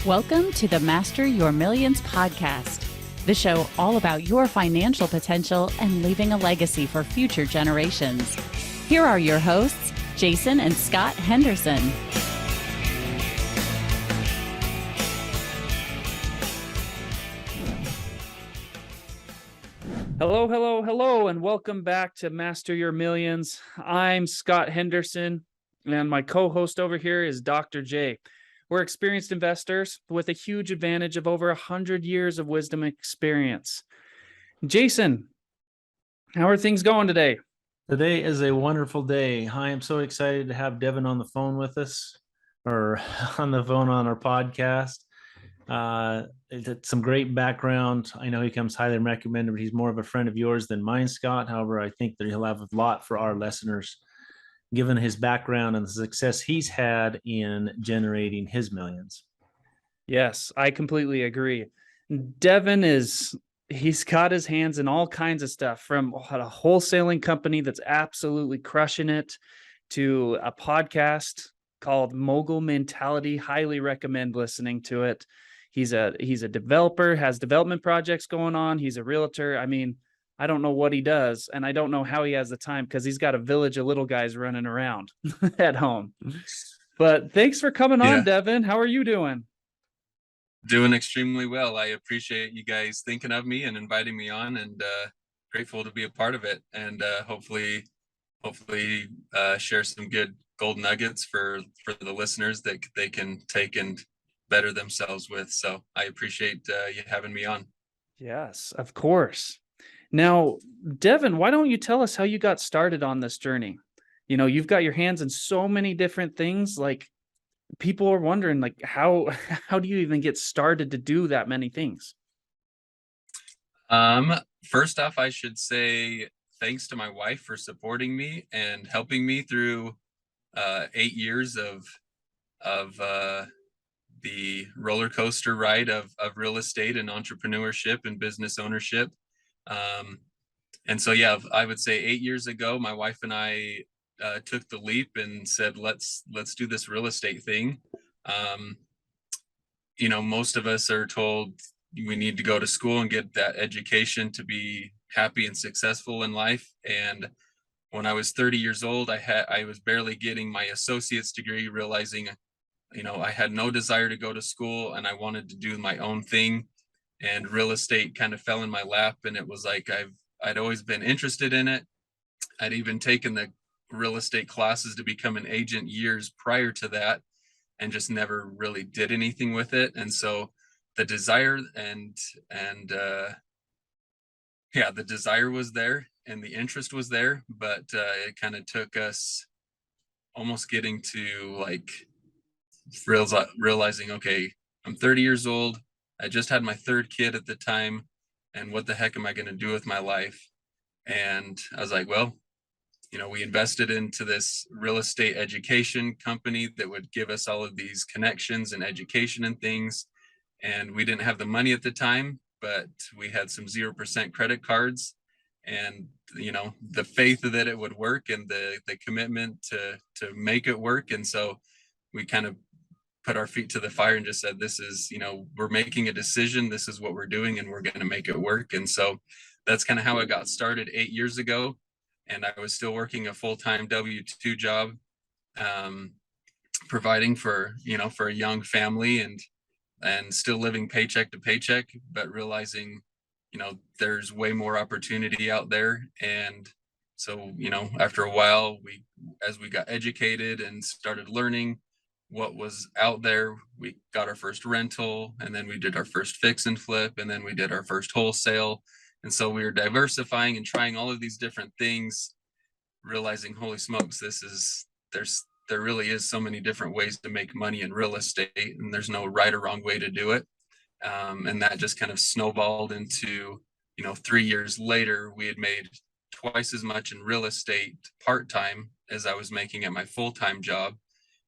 Welcome to the Master Your Millions podcast, the show all about your financial potential and leaving a legacy for future generations. Here are your hosts, Jason and Scott Henderson. Hello, and welcome back to Master Your Millions. I'm Scott Henderson, and my co-host over here is Dr. J. We're experienced investors with a huge advantage of over 100 years of wisdom and experience. Jason, how are things going today? Today is a wonderful day. I am so excited to have Devin on the phone with us, or on the phone on our podcast. It's some great background. I know he comes highly recommended, but he's more of a friend of yours than mine, Scott. However, I think that he'll have a lot for our listeners, given his background and the success he's had in generating his millions. Yes, I completely agree. Devin he's got his hands in all kinds of stuff, from a wholesaling company that's absolutely crushing it to a podcast called Mogul Mentality. Highly recommend listening to it. He's a developer, has development projects going on. He's a realtor. I mean, I don't know what he does, and I don't know how he has the time because he's got a village of little guys running around at home. But thanks for coming on, Devin. How are you doing? Doing extremely well. I appreciate you guys thinking of me and inviting me on, and grateful to be a part of it, and hopefully share some good gold nuggets for the listeners that they can take and better themselves with. So I appreciate you having me on. Yes, of course. Now, Devin, why don't you tell us how you got started on this journey? You know, you've got your hands in so many different things. Like, people are wondering, like, how do you even get started to do that many things? First off, I should say thanks to my wife for supporting me and helping me through 8 years of the roller coaster ride of real estate and entrepreneurship and business ownership. And so, yeah, I would say 8 years ago, my wife and I took the leap and said, let's do this real estate thing. You know, most of us are told we need to go to school and get that education to be happy and successful in life. And when I was 30 years old, I was barely getting my associate's degree, realizing, you know, I had no desire to go to school and I wanted to do my own thing. And real estate kind of fell in my lap, and it was like I'd always been interested in it. I'd even taken the real estate classes to become an agent years prior to that, and just never really did anything with it. And so the desire the desire was there and the interest was there, but it kind of took us almost getting to like realizing, okay, I'm 30 years old. I just had my third kid at the time, and what the heck am I going to do with my life? And I was like, well, you know, we invested into this real estate education company that would give us all of these connections and education and things. And we didn't have the money at the time, but we had some 0% credit cards, and, you know, the faith that it would work and the commitment to make it work. And so we kind of put our feet to the fire and just said, this is, you know, we're making a decision. This is what we're doing, and we're going to make it work. And so that's kind of how it got started 8 years ago. And I was still working a full-time W-2 job, providing for a young family, and still living paycheck to paycheck, but realizing, you know, there's way more opportunity out there. And so, you know, after a while, as we got educated and started learning what was out there, we got our first rental, and then we did our first fix and flip, and then we did our first wholesale. And so we were diversifying and trying all of these different things, realizing, holy smokes, there really is so many different ways to make money in real estate, and there's no right or wrong way to do it. And that just kind of snowballed into, you know, 3 years later, we had made twice as much in real estate part-time as I was making at my full-time job.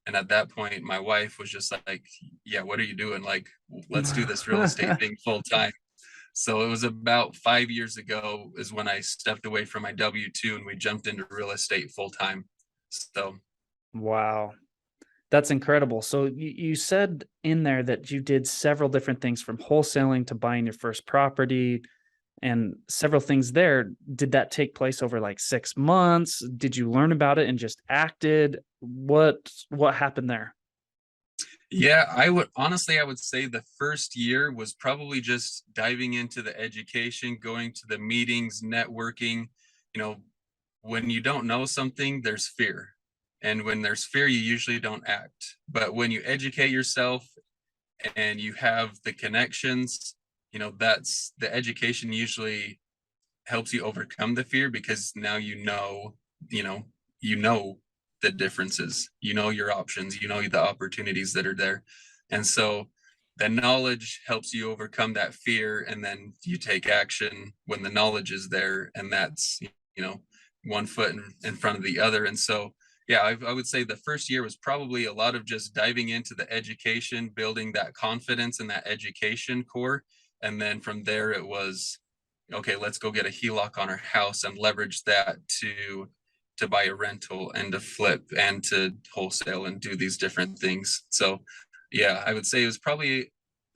And at that point, my wife was just like, yeah, what are you doing? Like, let's do this real estate thing full-time. So it was about 5 years ago is when I stepped away from my W-2 and we jumped into real estate full-time. So. Wow. That's incredible. So you said in there that you did several different things, from wholesaling to buying your first property and several things there. Did that take place over like 6 months? Did you learn about it and just acted? What happened there? Yeah, I would say the first year was probably just diving into the education, going to the meetings, networking. You know, when you don't know something, there's fear. And when there's fear, you usually don't act. But when you educate yourself and you have the connections, that's the education usually helps you overcome the fear, because now you know, you know the differences, your options, the opportunities that are there. And so the knowledge helps you overcome that fear, and then you take action when the knowledge is there, and that's, one foot in front of the other. And so, yeah, I would say the first year was probably a lot of just diving into the education, building that confidence in that education core. And then from there, it was, okay, let's go get a HELOC on our house and leverage that to buy a rental and to flip and to wholesale and do these different things. So yeah, I would say it was probably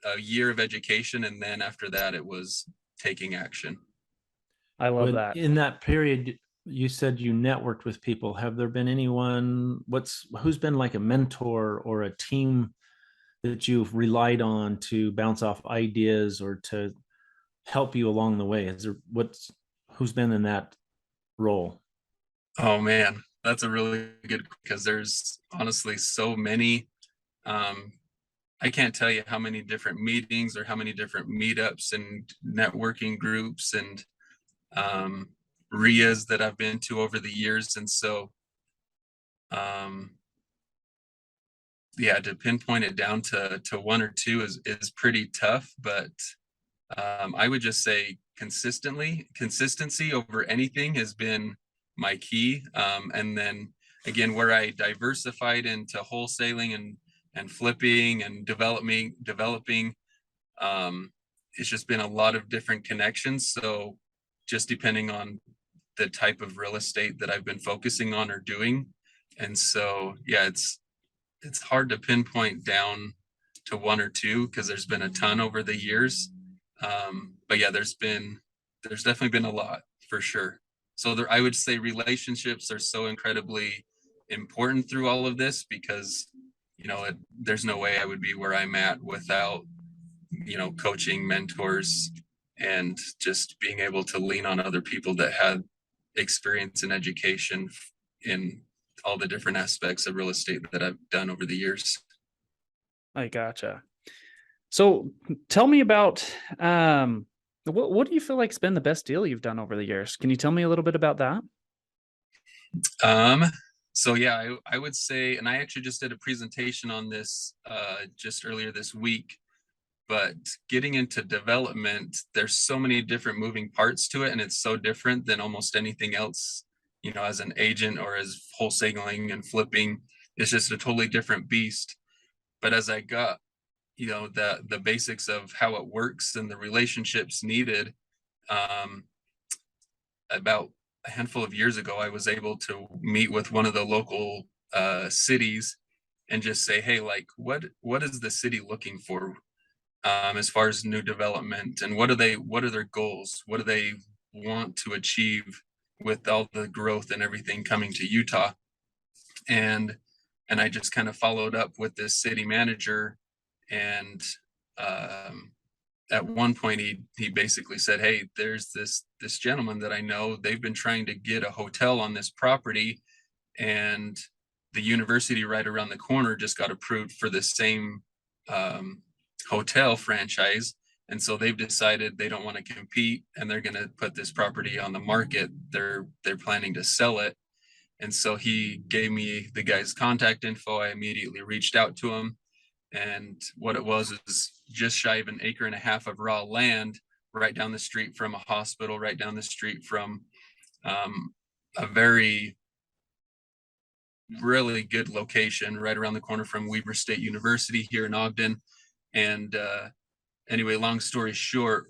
a year of education, and then after that it was taking action. I love When that. in that period, you said you networked with people. Have there been anyone, who's been like a mentor or a team that you've relied on to bounce off ideas or to help you along the way? Who's been in that role? Oh man, that's a really good, because there's honestly so many. I can't tell you how many different meetings or how many different meetups and networking groups and RIAs that I've been to over the years. And so, yeah, to pinpoint it down to one or two is pretty tough, but I would just say consistency over anything has been my key. And then again, where I diversified into wholesaling and flipping and developing, it's just been a lot of different connections. So just depending on the type of real estate that I've been focusing on or doing. And so, yeah, it's hard to pinpoint down to one or two, because there's been a ton over the years. But yeah, there's definitely been a lot, for sure. So I would say relationships are so incredibly important through all of this, because there's no way I would be where I'm at without coaching, mentors, and just being able to lean on other people that had experience and education in all the different aspects of real estate that I've done over the years. I gotcha. So tell me about what do you feel like's been the best deal you've done over the years? Can you tell me a little bit about that? So yeah, I would say, and I actually just did a presentation on this just earlier this week, but getting into development, there's so many different moving parts to it, and it's so different than almost anything else, as an agent or as wholesaling and flipping. It's just a totally different beast. But as I got the basics of how it works and the relationships needed, about a handful of years ago, I was able to meet with one of the local cities and just say, hey, like, what is the city looking for as far as new development, and what are their goals? What do they want to achieve with all the growth and everything coming to Utah? And I just kind of followed up with this city manager, and at one point he basically said, hey, there's this gentleman that I know. They've been trying to get a hotel on this property, and the university right around the corner just got approved for the same hotel franchise. And so they've decided they don't want to compete, and they're going to put this property on the market. They're planning to sell it. And so he gave me the guy's contact info. I immediately reached out to him. And what it was is just shy of 1.5 acres of raw land right down the street from a hospital, right down the street from a very, really good location, right around the corner from Weber State University here in Ogden. And anyway, long story short,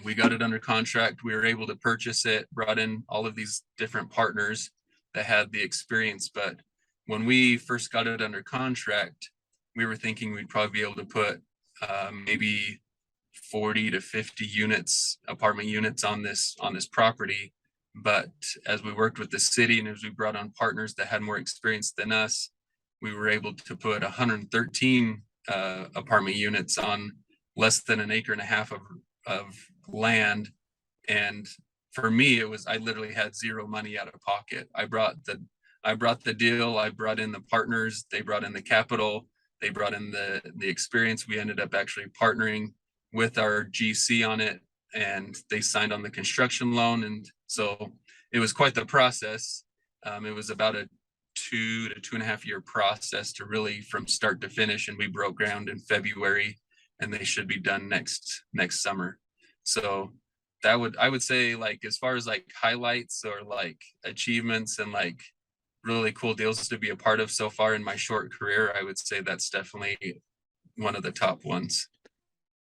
we got it under contract. We were able to purchase it, brought in all of these different partners that had the experience. But when we first got it under contract, we were thinking we'd probably be able to put maybe 40 to 50 units, apartment units on this property. But as we worked with the city and as we brought on partners that had more experience than us, we were able to put 113 apartment units on less than an acre and a half of land. And for me, I literally had zero money out of pocket. I brought the deal, I brought in the partners, they brought in the capital, they brought in the experience. We ended up actually partnering with our GC on it, and they signed on the construction loan. And so it was quite the process. It was about a 2 to 2.5 year process to really from start to finish. And we broke ground in February, and they should be done next summer. So I would say, like, as far as like highlights or like achievements and like really cool deals to be a part of so far in my short career, I would say that's definitely one of the top ones.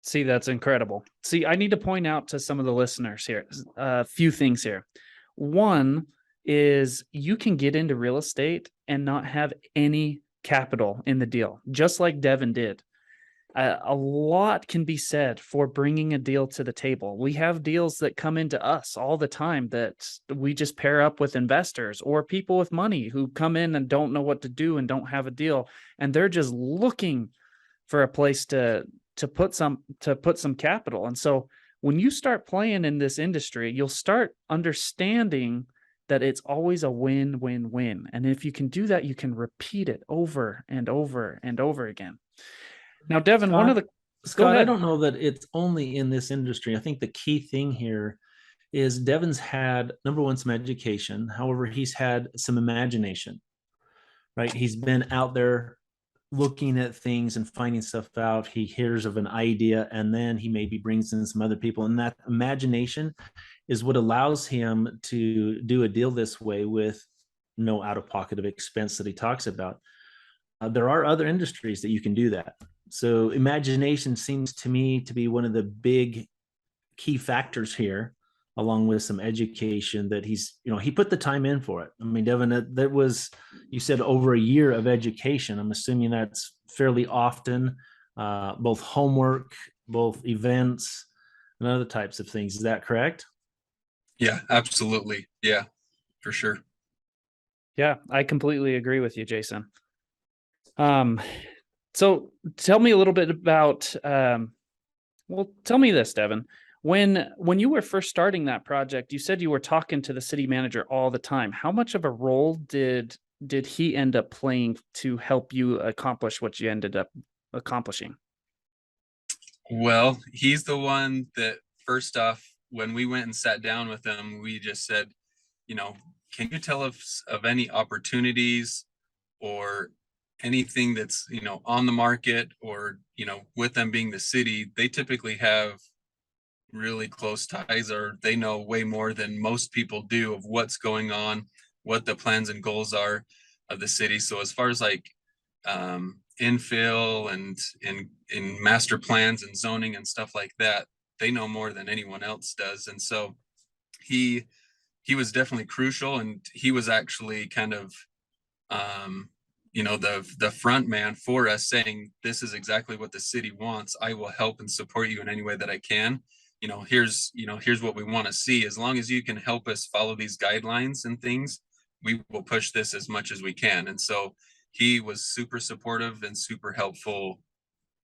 See, that's incredible. See, I need to point out to some of the listeners here a few things here. One is you can get into real estate and not have any capital in the deal, just like Devin did. A lot can be said for bringing a deal to the table. We have deals that come into us all the time that we just pair up with investors or people with money who come in and don't know what to do and don't have a deal, and they're just looking for a place to put some capital. And so when you start playing in this industry, you'll start understanding that it's always a win-win-win. And if you can do that, you can repeat it over and over and over again. Now, Devin, Scott, I don't know that it's only in this industry. I think the key thing here is Devin's had, number one, some education. However, he's had some imagination, right? He's been out there looking at things and finding stuff out. He hears of an idea, and then he maybe brings in some other people. And that imagination is what allows him to do a deal this way with no out-of-pocket of expense that he talks about. There are other industries that you can do that. So imagination seems to me to be one of the big key factors here, along with some education that he put the time in for it. I mean, Devin, that was, you said over a year of education. I'm assuming that's fairly often, both homework, both events, and other types of things. Is that correct? Yeah, absolutely. Yeah, for sure. Yeah, I completely agree with you, Jason. So tell me a little bit about, tell me this, Devin. When you were first starting that project, you said you were talking to the city manager all the time. How much of a role did he end up playing to help you accomplish what you ended up accomplishing? Well, he's the one that, first off, when we went and sat down with him, we just said, can you tell us of any opportunities or anything that's, on the market, or, with them being the city, they typically have really close ties, or they know way more than most people do of what's going on, what the plans and goals are of the city. So as far as like infill and in master plans and zoning and stuff like that, they know more than anyone else does. And so he was definitely crucial, and he was actually kind of the front man for us, saying, this is exactly what the city wants. I will help and support you in any way that I can. Here's what we want to see. As long as you can help us follow these guidelines and things, we will push this as much as we can. And so he was super supportive and super helpful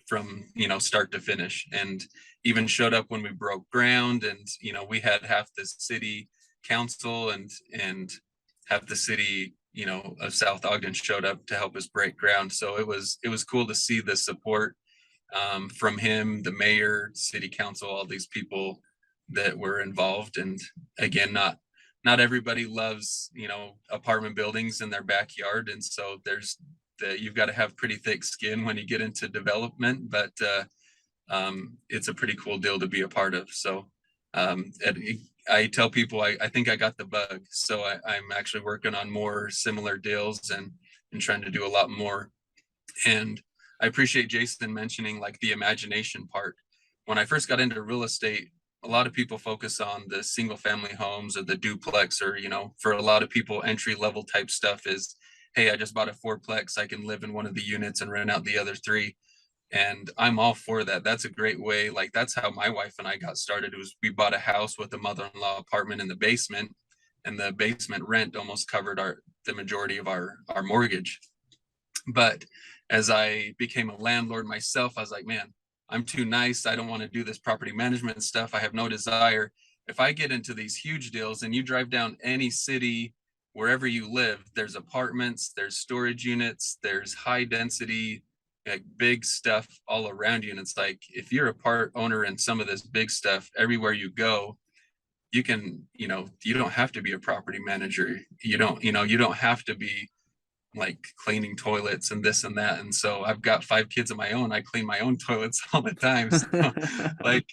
from, start to finish, and even showed up when we broke ground. And, we had half the city council and half the city, of South Ogden showed up to help us break ground. So it was cool to see the support from him, the mayor, city council, all these people that were involved. And again, not everybody loves, apartment buildings in their backyard. And so you've got to have pretty thick skin when you get into development, but it's a pretty cool deal to be a part of. So I tell people, I think I got the bug. So I'm actually working on more similar deals and trying to do a lot more. And I appreciate Jason mentioning like the imagination part. When I first got into real estate, a lot of people focus on the single family homes or the duplex, or, for a lot of people, entry level type stuff is, hey, I just bought a fourplex, I can live in one of the units and rent out the other three. And I'm all for that. That's a great way. Like, that's how my wife and I got started. It was, we bought a house with a mother-in-law apartment in the basement, and the basement rent almost covered the majority of our mortgage. But as I became a landlord myself, I was like, man, I'm too nice. I don't want to do this property management stuff. I have no desire. If I get into these huge deals, and you drive down any city, wherever you live, there's apartments, there's storage units, there's high density, like big stuff all around you. And it's like, if you're a part owner in some of this big stuff, everywhere you go, you can, you don't have to be a property manager. You don't have to be like cleaning toilets and this and that. And so I've got 5 kids of my own. I clean my own toilets all the time. So, like,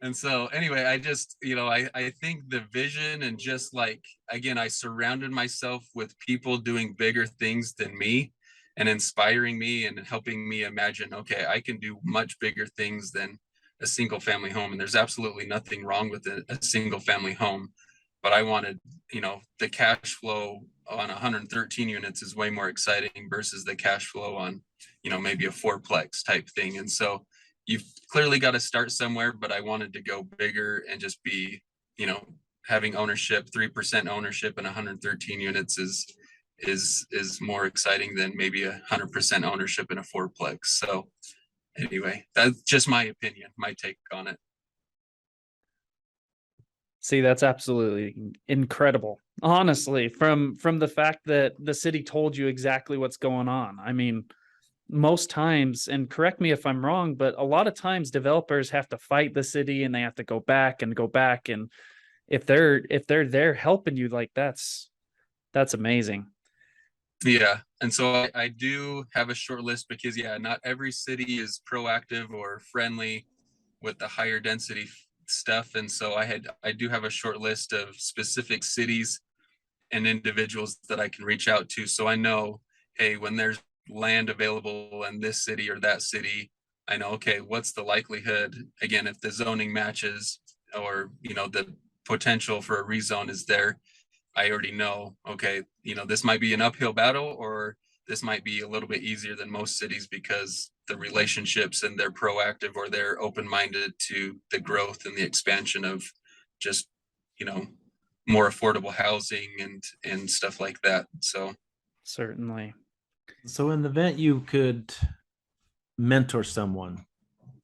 and so anyway, I just, I think the vision, and just like, again, I surrounded myself with people doing bigger things than me and inspiring me and helping me imagine, okay, I can do much bigger things than a single family home. And there's absolutely nothing wrong with a single family home. But I wanted, the cash flow on 113 units is way more exciting versus the cash flow on, maybe a fourplex type thing. And so you've clearly got to start somewhere, but I wanted to go bigger and just be, having ownership, 3% ownership in 113 units is more exciting than maybe 100% ownership in a fourplex. So anyway, that's just my opinion, my take on it. See, that's absolutely incredible. Honestly, from the fact that the city told you exactly what's going on. I mean, most times, and correct me if I'm wrong, but a lot of times developers have to fight the city, and they have to go back. And if they're there helping you, like, that's amazing. Yeah. And so I do have a short list, because not every city is proactive or friendly with the higher density stuff. And so I do have a short list of specific cities and individuals that I can reach out to. So I know, hey, when there's land available in this city or that city, I know, okay, what's the likelihood, again, if the zoning matches, or, the potential for a rezone is there, I already know, okay, this might be an uphill battle, or this might be a little bit easier than most cities, because the relationships, and they're proactive, or they're open-minded to the growth and the expansion of just, more affordable housing and stuff like that. So Certainly. So in the event you could mentor someone,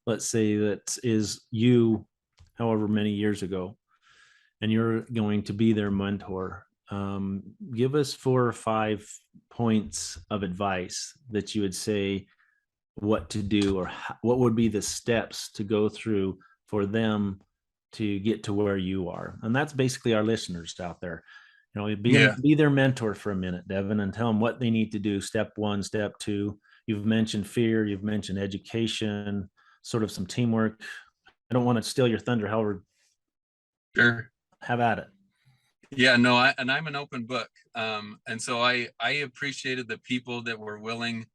let's say that is you, however many years ago, and you're going to be their mentor, give us 4 or 5 points of advice that you would say what to do, or what would be the steps to go through for them to get to where you are. And that's basically our listeners out there. Be their mentor for a minute, Devin, and tell them what they need to do. Step 1, step 2. You've mentioned fear, you've mentioned education, sort of some teamwork. I don't want to steal your thunder, however. Sure. Have at it. Yeah, no, I'm an open book. And so I appreciated the people that were willing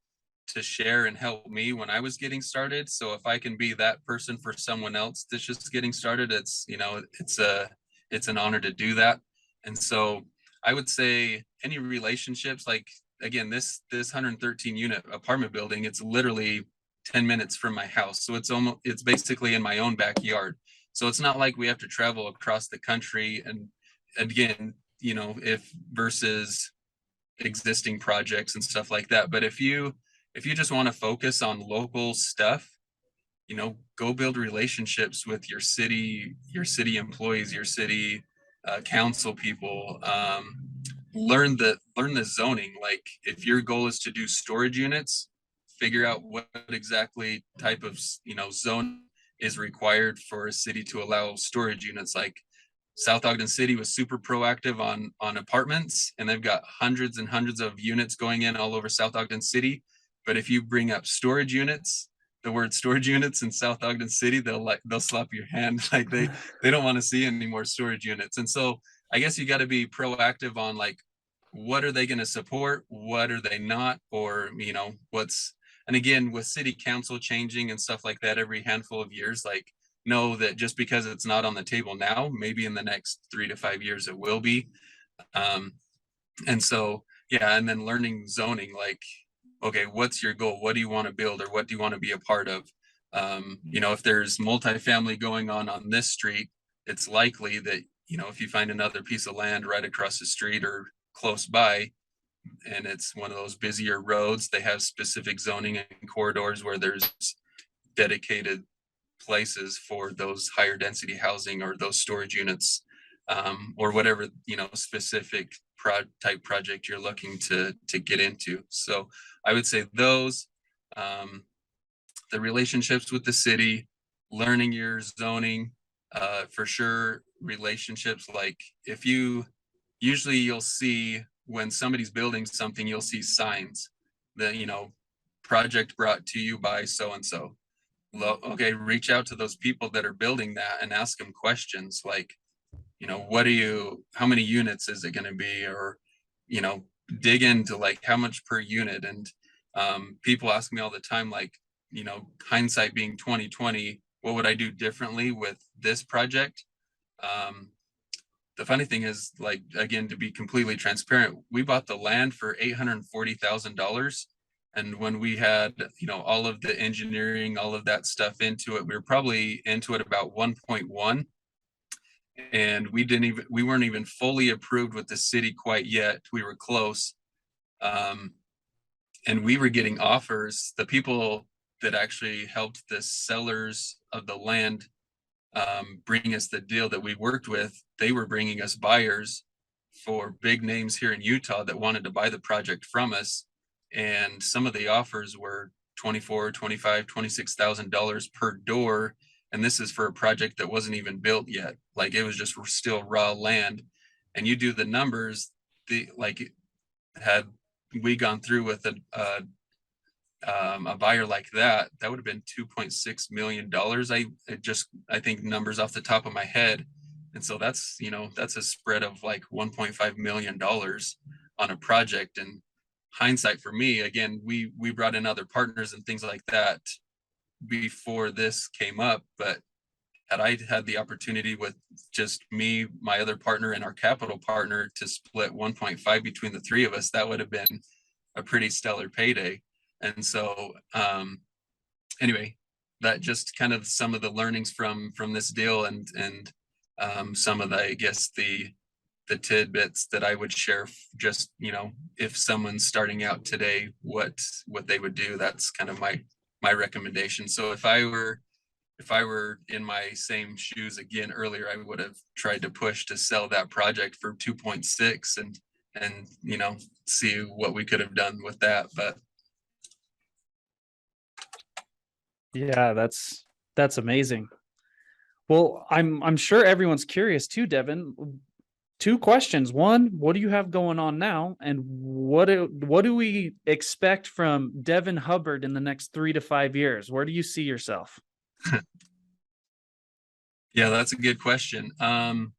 to share and help me when I was getting started. So if I can be that person for someone else that's just getting started, it's an honor to do that. And so I would say any relationships, like, again, this 113 unit apartment building, it's literally 10 minutes from my house. So it's basically in my own backyard. So it's not like we have to travel across the country. And again, if versus existing projects and stuff like that. But if you just want to focus on local stuff, go build relationships with your city employees, your city council people. Learn the zoning. Like, if your goal is to do storage units, figure out what exactly type of zone is required for a city to allow storage units. Like, South Ogden City was super proactive on apartments, and they've got hundreds and hundreds of units going in all over South Ogden City. But if you bring up storage units, the word storage units in South Ogden City, they'll slap your hand. Like, they don't want to see any more storage units. And so I guess you got to be proactive on, like, what are they going to support? What are they not? Or, and again, with city council changing and stuff like that every handful of years, like, know that just because it's not on the table now, maybe in the next 3 to 5 years it will be. And so yeah, and then learning zoning, like, okay, what's your goal? What do you want to build, or what do you want to be a part of? If there's multifamily going on this street, it's likely that, if you find another piece of land right across the street or close by, and it's one of those busier roads, they have specific zoning and corridors where there's dedicated places for those higher density housing or those storage units, or whatever, specific type project you're looking to get into. So I would say those, the relationships with the city, learning your zoning, for sure. Relationships, like, if you usually you'll see when somebody's building something, you'll see signs that, project brought to you by so and so. Okay, reach out to those people that are building that and ask them questions like, how many units is it going to be? Or, dig into like how much per unit. And people ask me all the time, like, hindsight being 2020, what would I do differently with this project? The funny thing is, like, again, to be completely transparent, we bought the land for $840,000. And when we had, all of the engineering, all of that stuff into it, we were probably into it about 1.1. And we weren't even fully approved with the city quite yet. We were close. And we were getting offers. The people that actually helped the sellers of the land bring us the deal that we worked with, they were bringing us buyers for big names here in Utah that wanted to buy the project from us. And some of the offers were $24,000, $25,000, $26,000 per door. And this is for a project that wasn't even built yet. Like, it was just still raw land. And you do the numbers, had we gone through with a buyer like that, that would have been $2.6 million. I think numbers off the top of my head. And so that's a spread of like $1.5 million on a project. And hindsight for me, again, we brought in other partners and things like that before this came up. But had I had the opportunity with just me, my other partner, and our capital partner to split 1.5 between the three of us, that would have been a pretty stellar payday. And so, anyway, that just kind of some of the learnings from this deal, and some of the, I guess, the tidbits that I would share. Just, if someone's starting out today, what they would do. That's kind of my recommendation. So if I were in my same shoes again earlier, I would have tried to push to sell that project for 2.6 and see what we could have done with that. But Yeah, that's amazing. Well, I'm sure everyone's curious too, Devin. Two questions. One, what do you have going on now? And what do we expect from Devin Hubbard in the next 3 to 5 years? Where do you see yourself? Yeah, that's a good question.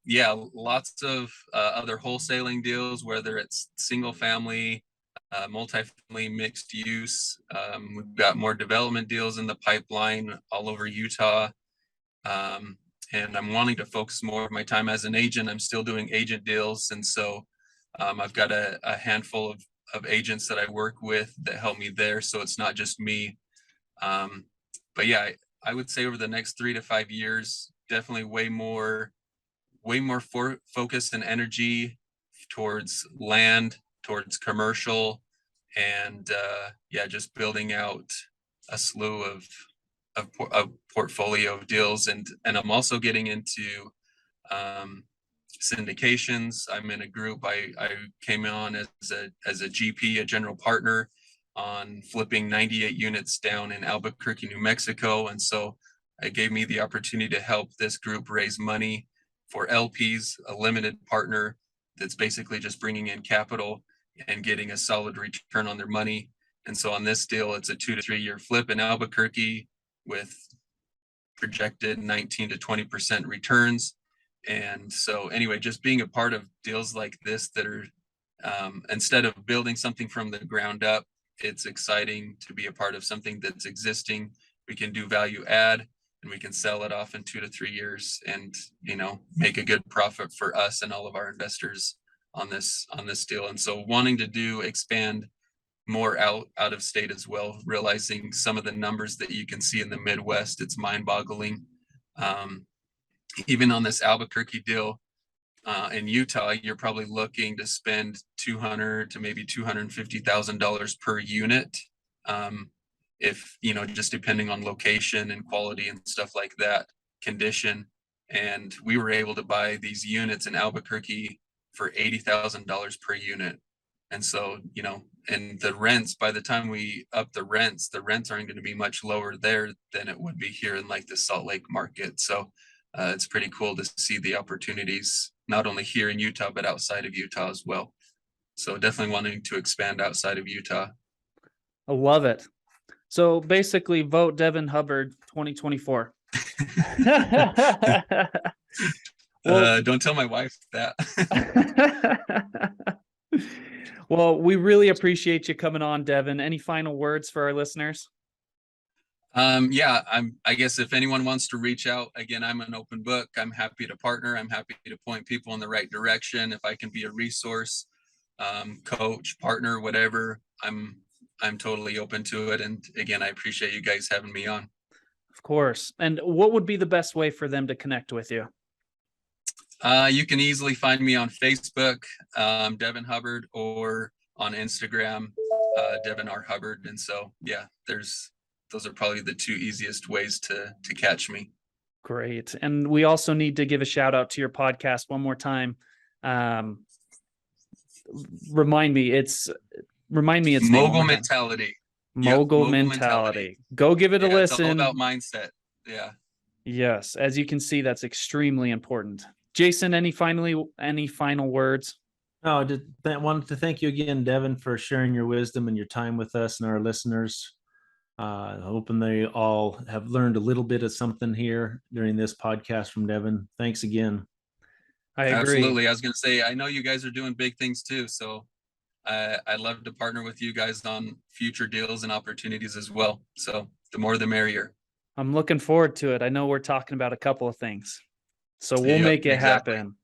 Yeah, lots of other wholesaling deals, whether it's single family, multifamily, mixed use. We've got more development deals in the pipeline all over Utah. And I'm wanting to focus more of my time as an agent. I'm still doing agent deals. And so I've got a handful of agents that I work with that help me there. So it's not just me. But yeah, I would say over the next 3 to 5 years, definitely way more focus and energy towards land, towards commercial, and yeah, just building out a slew of a portfolio of deals. And I'm also getting into syndications. I'm in a group. I came on as a GP, a general partner, on flipping 98 units down in Albuquerque, New Mexico. And so it gave me the opportunity to help this group raise money for LPs, a limited partner that's basically just bringing in capital and getting a solid return on their money. And so on this deal, it's a 2 to 3 year flip in Albuquerque with projected 19 to 20% returns. And so anyway, just being a part of deals like this that are, instead of building something from the ground up, it's exciting to be a part of something that's existing. We can do value add, and we can sell it off in 2 to 3 years and, make a good profit for us and all of our investors on this deal. And so wanting to expand more out of state as well, realizing some of the numbers that you can see in the Midwest, it's mind-boggling. Even on this Albuquerque deal in Utah, you're probably looking to spend $200,000 to maybe $250,000 per unit. If, just depending on location and quality and stuff like that, condition. And we were able to buy these units in Albuquerque for $80,000 per unit. And so, and the rents, by the time we up the rents aren't going to be much lower there than it would be here in like the Salt Lake market. So it's pretty cool to see the opportunities, not only here in Utah, but outside of Utah as well. So definitely wanting to expand outside of Utah. I love it. So basically vote Devin Hubbard 2024. Don't tell my wife that. Well, we really appreciate you coming on, Devin. Any final words for our listeners? Yeah, I guess if anyone wants to reach out, again, I'm an open book. I'm happy to partner. I'm happy to point people in the right direction. If I can be a resource, coach, partner, whatever, I'm totally open to it. And again, I appreciate you guys having me on. Of course. And what would be the best way for them to connect with you? You can easily find me on Facebook, Devin Hubbard, or on Instagram, Devin R. Hubbard. And so, yeah, those are probably the two easiest ways to catch me. Great. And we also need to give a shout out to your podcast one more time. Remind me it's Mogul Mentality. Mogul Mentality. Go give it a listen. It's all about mindset. Yeah. Yes. As you can see, that's extremely important. Jason, any final words? No, I wanted to thank you again, Devin, for sharing your wisdom and your time with us and our listeners. Hoping they all have learned a little bit of something here during this podcast from Devin. Thanks again. I agree. Absolutely. I was going to say, I know you guys are doing big things too. So I'd love to partner with you guys on future deals and opportunities as well. So the more the merrier. I'm looking forward to it. I know we're talking about a couple of things, so we'll make it happen.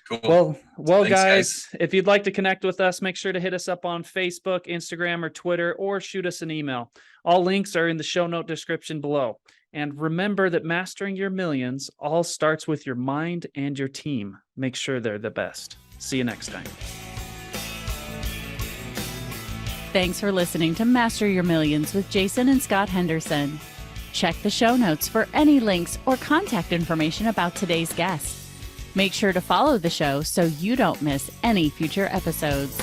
Cool. Well, thanks, guys, if you'd like to connect with us, make sure to hit us up on Facebook, Instagram, or Twitter, or shoot us an email. All links are in the show note description below. And remember that mastering your millions all starts with your mind and your team. Make sure they're the best. See you next time. Thanks for listening to Master Your Millions with Jason and Scott Henderson. Check the show notes for any links or contact information about today's guest. Make sure to follow the show so you don't miss any future episodes.